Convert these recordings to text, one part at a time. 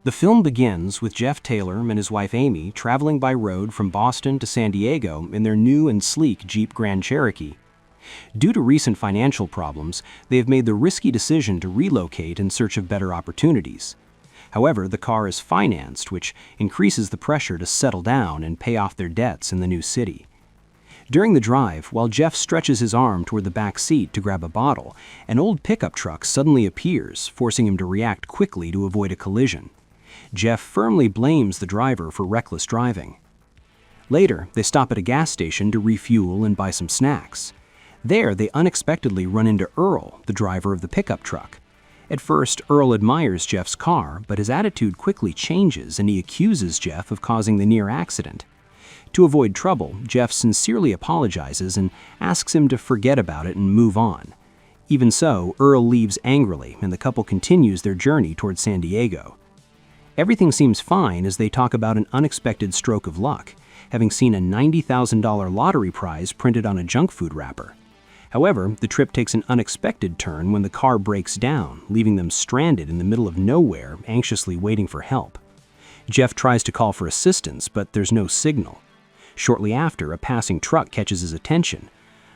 The film begins with Jeff Taylor and his wife Amy traveling by road from Boston to San Diego in their new and sleek Jeep Grand Cherokee. Due to recent financial problems, they have made the risky decision to relocate in search of better opportunities. However, the car is financed, which increases the pressure to settle down and pay off their debts in the new city. During the drive, while Jeff stretches his arm toward the back seat to grab a bottle, an old pickup truck suddenly appears, forcing him to react quickly to avoid a collision. Jeff firmly blames the driver for reckless driving. Later, they stop at a gas station to refuel and buy some snacks. There, they unexpectedly run into Earl, the driver of the pickup truck. At first, Earl admires Jeff's car, but his attitude quickly changes and he accuses Jeff of causing the near accident. To avoid trouble, Jeff sincerely apologizes and asks him to forget about it and move on. Even so, Earl leaves angrily and the couple continues their journey toward San Diego. Everything seems fine as they talk about an unexpected stroke of luck, having seen a $90,000 lottery prize printed on a junk food wrapper. However, the trip takes an unexpected turn when the car breaks down, leaving them stranded in the middle of nowhere, anxiously waiting for help. Jeff tries to call for assistance, but there's no signal. Shortly after, a passing truck catches his attention.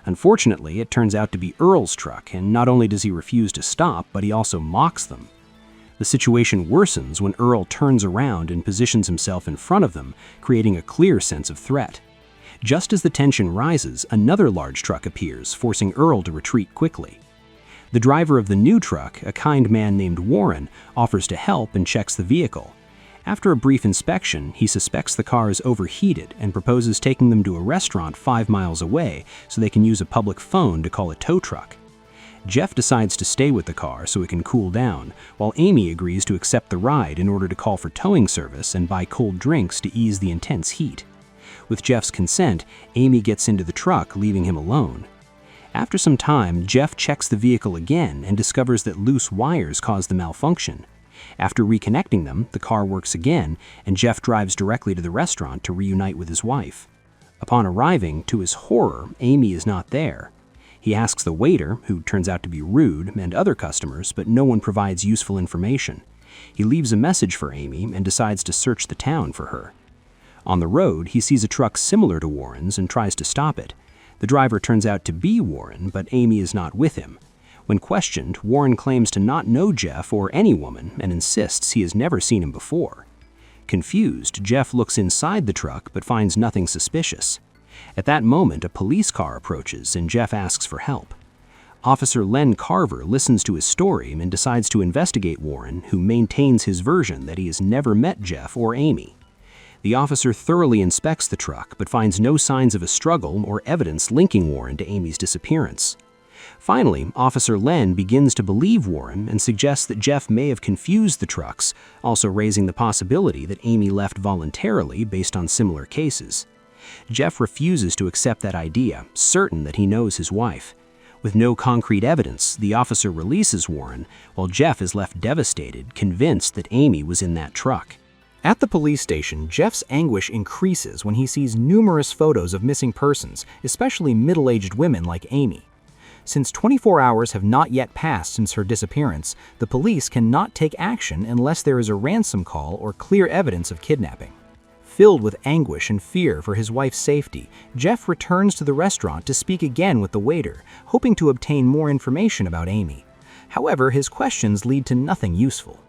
Unfortunately, it turns out to be Earl's truck, and not only does he refuse to stop, but he also mocks them. The situation worsens when Earl turns around and positions himself in front of them, creating a clear sense of threat. Just as the tension rises, another large truck appears, forcing Earl to retreat quickly. The driver of the new truck, a kind man named Warren, offers to help and checks the vehicle. After a brief inspection, he suspects the car is overheated and proposes taking them to a restaurant 5 miles away so they can use a public phone to call a tow truck. Jeff decides to stay with the car so it can cool down, while Amy agrees to accept the ride in order to call for towing service and buy cold drinks to ease the intense heat. With Jeff's consent, Amy gets into the truck, leaving him alone. After some time, Jeff checks the vehicle again and discovers that loose wires caused the malfunction. After reconnecting them, the car works again, and Jeff drives directly to the restaurant to reunite with his wife. Upon arriving, to his horror, Amy is not there. He asks the waiter, who turns out to be rude, and other customers, but no one provides useful information. He leaves a message for Amy and decides to search the town for her. On the road, he sees a truck similar to Warren's and tries to stop it. The driver turns out to be Warren, but Amy is not with him. When questioned, Warren claims to not know Jeff or any woman and insists he has never seen him before. Confused, Jeff looks inside the truck but finds nothing suspicious. At that moment, a police car approaches and Jeff asks for help. Officer Len Carver listens to his story and decides to investigate Warren, who maintains his version that he has never met Jeff or Amy. The officer thoroughly inspects the truck but finds no signs of a struggle or evidence linking Warren to Amy's disappearance. Finally, Officer Len begins to believe Warren and suggests that Jeff may have confused the trucks, also raising the possibility that Amy left voluntarily based on similar cases. Jeff refuses to accept that idea, certain that he knows his wife. With no concrete evidence, the officer releases Warren, while Jeff is left devastated, convinced that Amy was in that truck. At the police station, Jeff's anguish increases when he sees numerous photos of missing persons, especially middle-aged women like Amy. Since 24 hours have not yet passed since her disappearance, the police cannot take action unless there is a ransom call or clear evidence of kidnapping. Filled with anguish and fear for his wife's safety, Jeff returns to the restaurant to speak again with the waiter, hoping to obtain more information about Amy. However, his questions lead to nothing useful.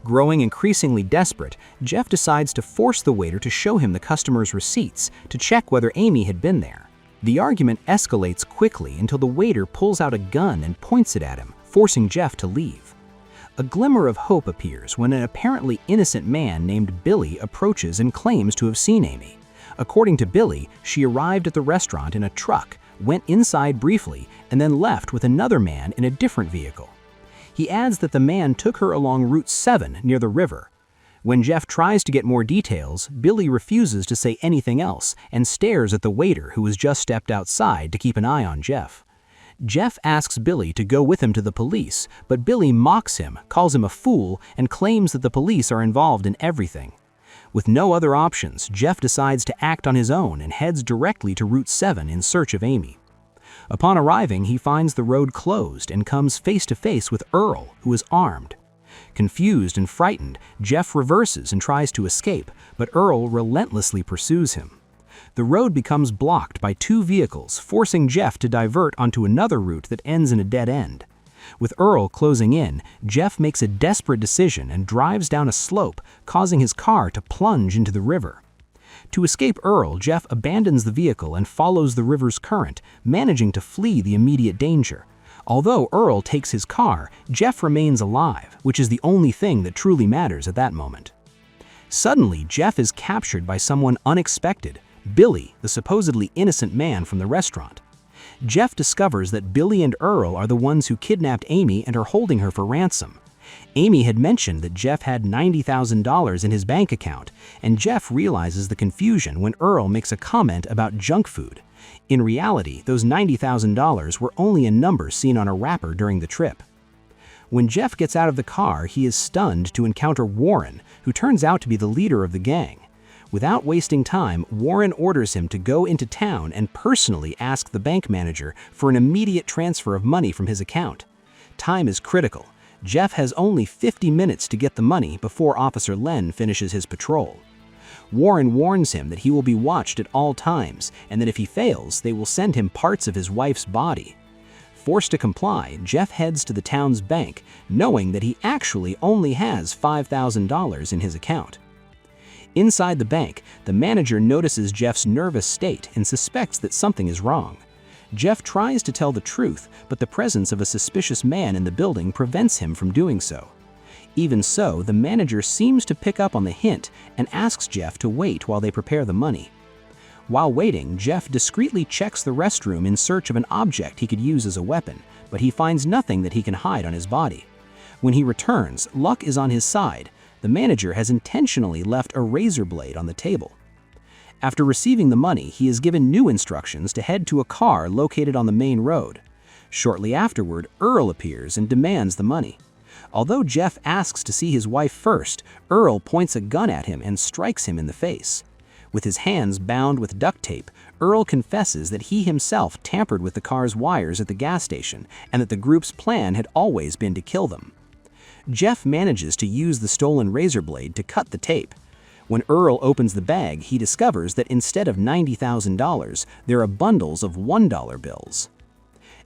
Growing increasingly desperate, Jeff decides to force the waiter to show him the customer's receipts to check whether Amy had been there. The argument escalates quickly until the waiter pulls out a gun and points it at him, forcing Jeff to leave. A glimmer of hope appears when an apparently innocent man named Billy approaches and claims to have seen Amy. According to Billy, she arrived at the restaurant in a truck, went inside briefly, and then left with another man in a different vehicle. He adds that the man took her along Route 7 near the river. When Jeff tries to get more details, Billy refuses to say anything else and stares at the waiter who has just stepped outside to keep an eye on Jeff. Jeff asks Billy to go with him to the police, but Billy mocks him, calls him a fool, and claims that the police are involved in everything. With no other options, Jeff decides to act on his own and heads directly to Route 7 in search of Amy. Upon arriving, he finds the road closed and comes face to face with Earl, who is armed. Confused and frightened, Jeff reverses and tries to escape, but Earl relentlessly pursues him. The road becomes blocked by two vehicles, forcing Jeff to divert onto another route that ends in a dead end. With Earl closing in, Jeff makes a desperate decision and drives down a slope, causing his car to plunge into the river. To escape Earl, Jeff abandons the vehicle and follows the river's current, managing to flee the immediate danger. Although Earl takes his car, Jeff remains alive, which is the only thing that truly matters at that moment. Suddenly, Jeff is captured by someone unexpected, Billy, the supposedly innocent man from the restaurant. Jeff discovers that Billy and Earl are the ones who kidnapped Amy and are holding her for ransom. Amy had mentioned that Jeff had $90,000 in his bank account, and Jeff realizes the confusion when Earl makes a comment about junk food. In reality, those $90,000 were only a number seen on a wrapper during the trip. When Jeff gets out of the car, he is stunned to encounter Warren, who turns out to be the leader of the gang. Without wasting time, Warren orders him to go into town and personally ask the bank manager for an immediate transfer of money from his account. Time is critical. Jeff has only 50 minutes to get the money before Officer Len finishes his patrol. Warren warns him that he will be watched at all times and that if he fails, they will send him parts of his wife's body. Forced to comply, Jeff heads to the town's bank, knowing that he actually only has $5,000 in his account. Inside the bank, the manager notices Jeff's nervous state and suspects that something is wrong. Jeff tries to tell the truth, but the presence of a suspicious man in the building prevents him from doing so. Even so, the manager seems to pick up on the hint and asks Jeff to wait while they prepare the money. While waiting, Jeff discreetly checks the restroom in search of an object he could use as a weapon, but he finds nothing that he can hide on his body. When he returns, luck is on his side. The manager has intentionally left a razor blade on the table. After receiving the money, he is given new instructions to head to a car located on the main road. Shortly afterward, Earl appears and demands the money. Although Jeff asks to see his wife first, Earl points a gun at him and strikes him in the face. With his hands bound with duct tape, Earl confesses that he himself tampered with the car's wires at the gas station and that the group's plan had always been to kill them. Jeff manages to use the stolen razor blade to cut the tape. When Earl opens the bag, he discovers that instead of $90,000, there are bundles of $1 bills.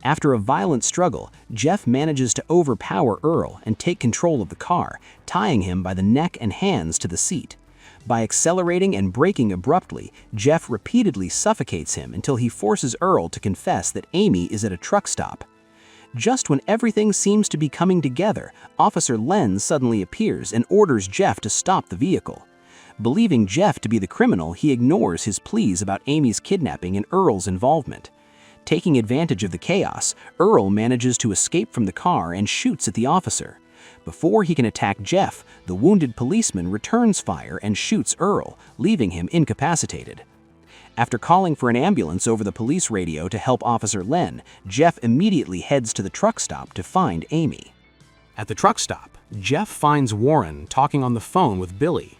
After a violent struggle, Jeff manages to overpower Earl and take control of the car, tying him by the neck and hands to the seat. By accelerating and braking abruptly, Jeff repeatedly suffocates him until he forces Earl to confess that Amy is at a truck stop. Just when everything seems to be coming together, Officer Len suddenly appears and orders Jeff to stop the vehicle. Believing Jeff to be the criminal, he ignores his pleas about Amy's kidnapping and Earl's involvement. Taking advantage of the chaos, Earl manages to escape from the car and shoots at the officer. Before he can attack Jeff, the wounded policeman returns fire and shoots Earl, leaving him incapacitated. After calling for an ambulance over the police radio to help Officer Len, Jeff immediately heads to the truck stop to find Amy. At the truck stop, Jeff finds Warren talking on the phone with Billy.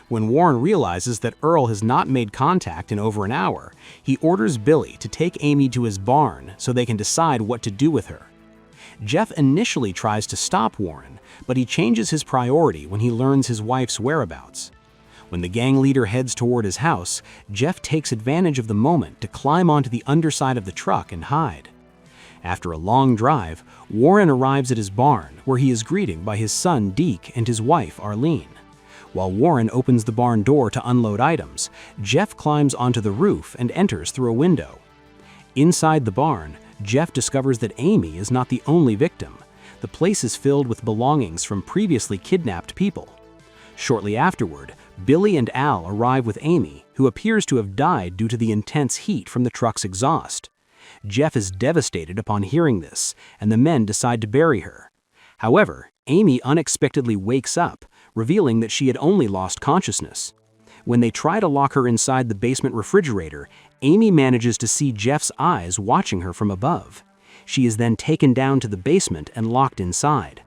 When Warren realizes that Earl has not made contact in over an hour, he orders Billy to take Amy to his barn so they can decide what to do with her. Jeff initially tries to stop Warren, but he changes his priority when he learns his wife's whereabouts. When the gang leader heads toward his house, Jeff takes advantage of the moment to climb onto the underside of the truck and hide. After a long drive, Warren arrives at his barn, where he is greeted by his son Deke and his wife Arlene. While Warren opens the barn door to unload items, Jeff climbs onto the roof and enters through a window. Inside the barn, Jeff discovers that Amy is not the only victim. The place is filled with belongings from previously kidnapped people. Shortly afterward, Billy and Al arrive with Amy, who appears to have died due to the intense heat from the truck's exhaust. Jeff is devastated upon hearing this, and the men decide to bury her. However, Amy unexpectedly wakes up, revealing that she had only lost consciousness. When they try to lock her inside the basement refrigerator, Amy manages to see Jeff's eyes watching her from above. She is then taken down to the basement and locked inside.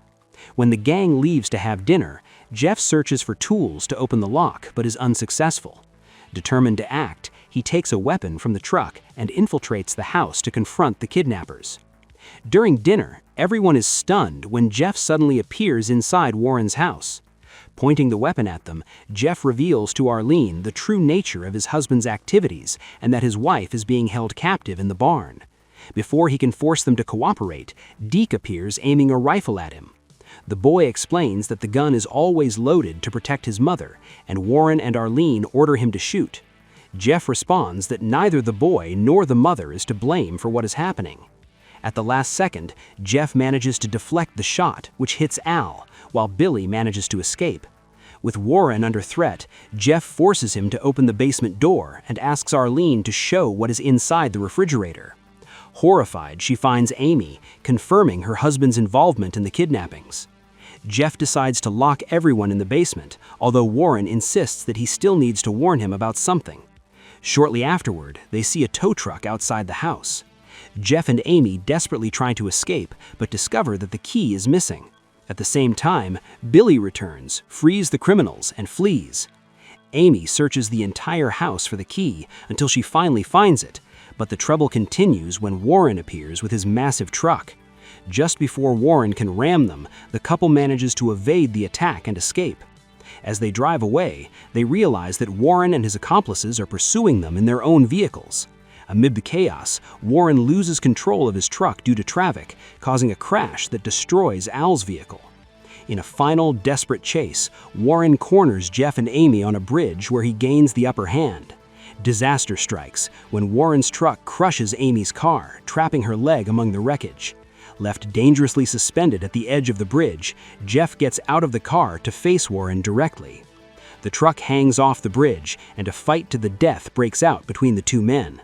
When the gang leaves to have dinner, Jeff searches for tools to open the lock but is unsuccessful. Determined to act, he takes a weapon from the truck and infiltrates the house to confront the kidnappers. During dinner, Everyone is stunned when Jeff suddenly appears inside Warren's house. Pointing the weapon at them, Jeff reveals to Arlene the true nature of his husband's activities and that his wife is being held captive in the barn. Before he can force them to cooperate, Deke appears aiming a rifle at him. The boy explains that the gun is always loaded to protect his mother, and Warren and Arlene order him to shoot. Jeff responds that neither the boy nor the mother is to blame for what is happening. At the last second, Jeff manages to deflect the shot, which hits Al, while Billy manages to escape. With Warren under threat, Jeff forces him to open the basement door and asks Arlene to show what is inside the refrigerator. Horrified, she finds Amy, confirming her husband's involvement in the kidnappings. Jeff decides to lock everyone in the basement, although Warren insists that he still needs to warn him about something. Shortly afterward, they see a tow truck outside the house. Jeff and Amy desperately try to escape, but discover that the key is missing. At the same time, Billy returns, frees the criminals, and flees. Amy searches the entire house for the key until she finally finds it, but the trouble continues when Warren appears with his massive truck. Just before Warren can ram them, the couple manages to evade the attack and escape. As they drive away, they realize that Warren and his accomplices are pursuing them in their own vehicles. Amid the chaos, Warren loses control of his truck due to traffic, causing a crash that destroys Al's vehicle. In a final, desperate chase, Warren corners Jeff and Amy on a bridge where he gains the upper hand. Disaster strikes when Warren's truck crushes Amy's car, trapping her leg among the wreckage. Left dangerously suspended at the edge of the bridge, Jeff gets out of the car to face Warren directly. The truck hangs off the bridge, and a fight to the death breaks out between the two men.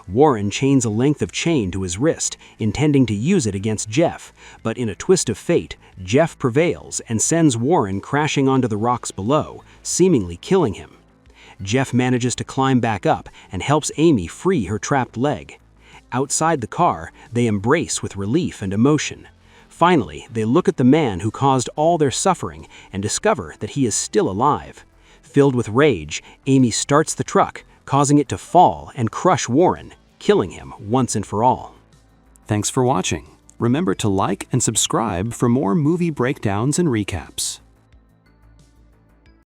Warren chains a length of chain to his wrist, intending to use it against Jeff, but in a twist of fate, Jeff prevails and sends Warren crashing onto the rocks below, seemingly killing him. Jeff manages to climb back up and helps Amy free her trapped leg. Outside the car, they embrace with relief and emotion. Finally, they look at the man who caused all their suffering and discover that he is still alive. Filled with rage, Amy starts the truck, causing it to fall and crush Warren, killing him once and for all. Thanks for watching. Remember to like and subscribe for more movie breakdowns and recaps.